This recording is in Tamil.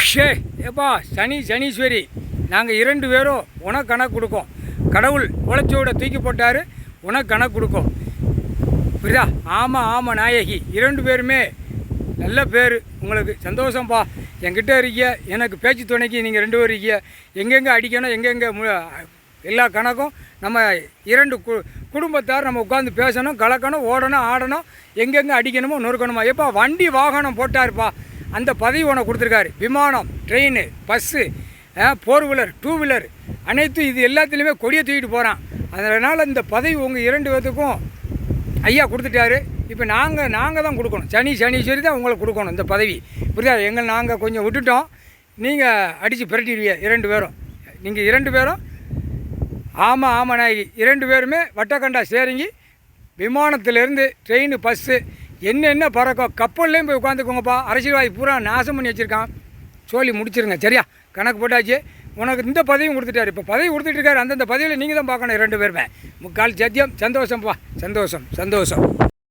ஷே ஏப்பா சனீஸ்வரி நாங்கள் 2 பேரும் உனக்கு கணக்கு கொடுக்கோம். கடவுள் உழைச்சோட தூக்கி போட்டார், உனக்கு கணக்கு கொடுக்கும். புரியுதா? ஆமாம் நாயகி 2 பேருமே நல்ல பேர். உங்களுக்கு சந்தோஷம்ப்பா. என்கிட்ட இருக்கிய எனக்கு பேச்சு துணைக்கு நீங்கள் 2 பேர் இருக்கிய. எங்கெங்கே அடிக்கணும், எங்கெங்கே எல்லா கணக்கும் நம்ம 2 குடும்பத்தார் நம்ம உட்காந்து பேசணும், கலக்கணும், ஓடணும், ஆடணும், எங்கெங்கே அடிக்கணுமோ நொறுக்கணுமா. எப்பா வண்டி வாகனம் போட்டார்ப்பா, அந்த பதவி உனக்கு கொடுத்துருக்காரு. விமானம், ட்ரெயின், பஸ்ஸு, 4 வீலர், 2 வீலர் அனைத்தும் இது எல்லாத்துலேயுமே கொடியை தூக்கிட்டு போகிறான். அதனால் இந்த பதவி உங்கள் 2 பேர்த்துக்கும் ஐயா கொடுத்துட்டாரு. இப்போ நாங்கள் தான் கொடுக்கணும். சனீஸ்வரி தான் உங்களுக்கு கொடுக்கணும் இந்த பதவி. புரியுதா? நாங்கள் கொஞ்சம் விட்டுட்டோம், நீங்கள் அடித்து பிரட்டிடுவீங்க 2 பேரும். நீங்கள் 2 பேரும் ஆமாம் நாயகி 2 பேருமே வட்டக்கண்டா சேரிங்கி விமானத்திலேருந்து ட்ரெயின், பஸ்ஸு என்ன பறக்கும், கப்பல்லையும் போய் உட்காந்துக்கோங்கப்பா. அரசியல்வாதி பூரா நாசம் பண்ணி வச்சுருக்கான். சொல்லி முடிச்சிருங்க. சரியா? கணக்கு போட்டாச்சு. உனக்கு இந்த பதவியும் கொடுத்துட்டாரு. இப்போ பதவி கொடுத்துட்டு இருக்காரு. அந்தந்த பதவியில் நீங்கள் தான் பார்க்கணும் 2 பேருமே. முக்கால் சத்தியம். சந்தோஷம்ப்பா. சந்தோஷம்.